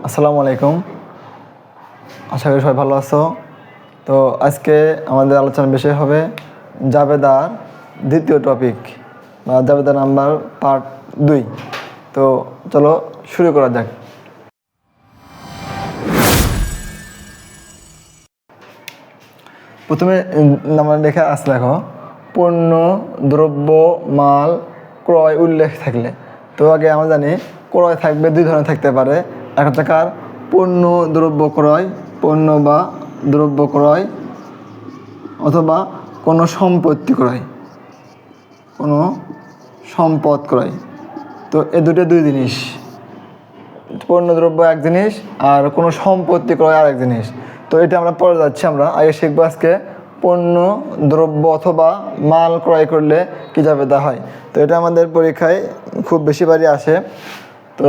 আসসালামু আলাইকুম। আশা করি সবাই ভালো আছো। তো আজকে আমাদের আলোচনার বিষয় হবে জাবেদার দ্বিতীয় টপিক বা জাবেদা নাম্বার পার্ট 2। তো চলো শুরু করা যাক। প্রথমে আমরা লেখা আছে, দেখো, পণ্য, দ্রব্য, মাল, ক্রয় উল্লেখ থাকলে। তো আগে আমরা জানি ক্রয় থাকবে দুই ধরনের থাকতে পারে। এক হচ্ছে কার পণ্য দ্রব্য ক্রয়, পণ্য বা দ্রব্য ক্রয়, অথবা কোনো সম্পত্তি ক্রয়, কোনো সম্পদ ক্রয়। তো এ দুই জিনিস, পণ্য দ্রব্য এক জিনিস আর কোনো সম্পত্তি ক্রয় আর এক জিনিস। তো এটা আমরা পরে যাচ্ছি। আমরা আগে শিখবো আজকে পণ্য দ্রব্য অথবা মাল ক্রয় করলে কী জাবেদা হয়। তো এটা আমাদের পরীক্ষায় খুব বেশিবারই আসে। তো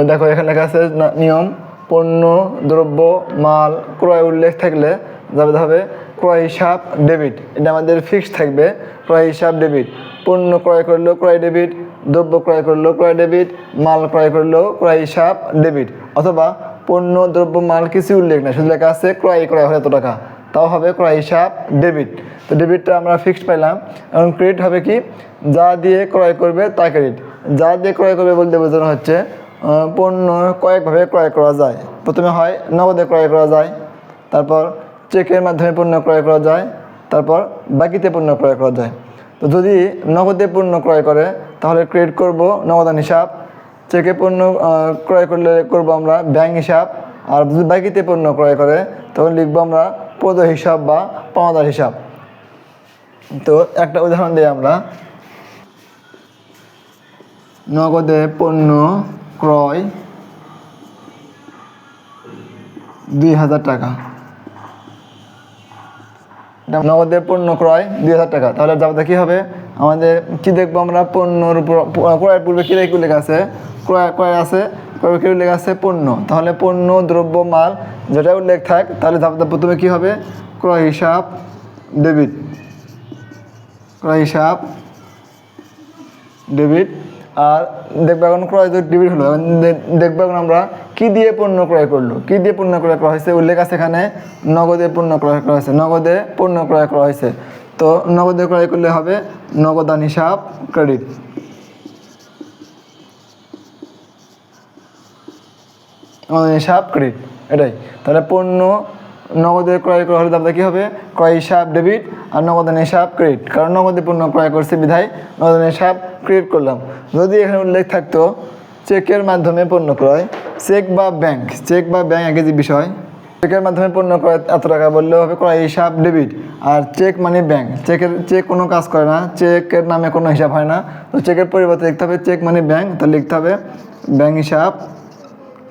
দেখো এখানে লেখা আছে নিয়ম, পণ্য দ্রব্য মাল ক্রয় উল্লেখ থাকলে জাবেদা হবে ক্রয় হিসাব ডেবিট। এটা আমাদের ফিক্সড থাকবে, ক্রয় হিসাব ডেবিট। পণ্য ক্রয় করলেও ক্রয় ডেবিট, দ্রব্য ক্রয় করলেও ক্রয় ডেবিট, মাল ক্রয় করলেও ক্রয় হিসাব ডেবিট। অথবা পণ্য দ্রব্য মাল কিছু উল্লেখ নেই, শুধু লেখা আছে ক্রয় হয় এত টাকা, তাও হবে ক্রয় হিসাব ডেবিট। তো ডেবিটটা আমরা ফিক্সড পাইলাম। এবং ক্রেডিট হবে কি, যা দিয়ে ক্রয় করবে তা ক্রেডিট। যা দিয়ে ক্রয় করবে বলতে বোঝানো হচ্ছে পণ্য কয়েকভাবে ক্রয় করা যায়। প্রথমে হয় নগদে ক্রয় করা যায়, তারপর চেকের মাধ্যমে পণ্য ক্রয় করা যায়, তারপর বাকিতে পণ্য ক্রয় করা যায়। তো যদি নগদে পণ্য ক্রয় করে তাহলে ক্রেডিট করব নগদান হিসাব, চেকে পণ্য ক্রয় করলে করব আমরা ব্যাংক হিসাব, আর যদি বাকিতে পণ্য ক্রয় করে তখন লিখবো আমরা প্রদেয় হিসাব বা পাওনাদার হিসাব। তো একটা উদাহরণ দিই আমরা, নগদে পণ্য ক্রয় 2000 টাকা। নগদে পণ্য ক্রয় 2000 টাকা। তাহলে জাবেদা কী হবে, আমাদের কি দেখবো আমরা, পণ্যর উপর ক্রয়ের পূর্বে কী উল্লেখ আছে, ক্রয় আছে, ক্রয়ের কী উল্লেখ আছে, পণ্য। তাহলে পণ্য দ্রব্য মাল যেটা উল্লেখ থাক, তাহলে জাবেদা প্রথমে কী হবে, ক্রয় হিসাব ডেবিট, ক্রয় হিসাব ডেবিট। আর দেখবো এখন ক্রয় ডেবিট হলো, দেখবো এখন আমরা কী দিয়ে পণ্য ক্রয় করলো, কী দিয়ে পণ্য ক্রয় করা হয়েছে, উল্লেখ আছে এখানে নগদে পণ্য ক্রয় করা হয়েছে, নগদে পণ্য ক্রয় করা হয়েছে। তো নগদে ক্রয় করলে হবে নগদান হিসাব ক্রেডিট, নগদান হিসাব ক্রেডিট, এটাই। তাহলে পণ্য নগদে ক্রয় করা হলে তারপরে কী হবে, ক্রয় হিসাব ডেবিট আর নগদান হিসাব ক্রেডিট। কারণ নগদে পণ্য ক্রয় করছে বিধায় নগদান হিসাব ক্রেডিট করলাম। যদি এখানে উল্লেখ থাকতো চেকের মাধ্যমে পণ্য ক্রয়, চেক বা ব্যাংক একই যে বিষয়, চেকের মাধ্যমে পণ্য ক্রয় এত টাকা বললেও হবে ক্রয় হিসাব ডেবিট। আর চেক মানে ব্যাংক, চেক কোনো কাজ করে না, চেকের নামে কোনো হিসাব হয় না। তো চেকের পরিবর্তে লিখতে হবে চেক মানে ব্যাংক, তাহলে লিখতে হবে ব্যাংক হিসাব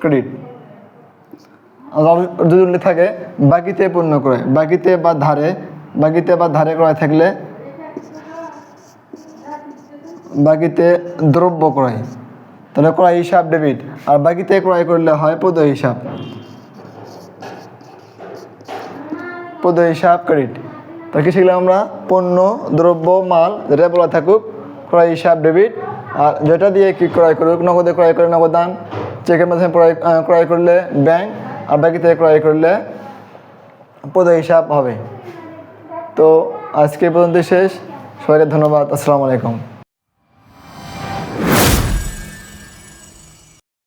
ক্রেডিট। যদি উল্লেখ থাকে বাকিতে পণ্য ক্রয়, বাকিতে বা ধারে ক্রয় থাকলে বাকিতে দ্রব্য ক্রয়, তাহলে ক্রয় হিসাব ডেবিট। আর বাকিতে ক্রয় করলে হয় প্রদেয় হিসাব ক্রেডিট। তাহলে কি শিখলাম আমরা, পণ্য দ্রব্য মাল যেটা বলা থাকুক ক্রয় হিসাব ডেবিট, আর যেটা দিয়ে কি ক্রয় করুক, নগদে ক্রয় করলে নগদান, চেকের মাধ্যমে ক্রয় করলে ব্যাংক, আর বাকিতে ক্রয় করলে প্রদেয় হিসাব হবে। তো আজকে পর্যন্ত শেষ। সবাইকে ধন্যবাদ। আসসালামু আলাইকুম।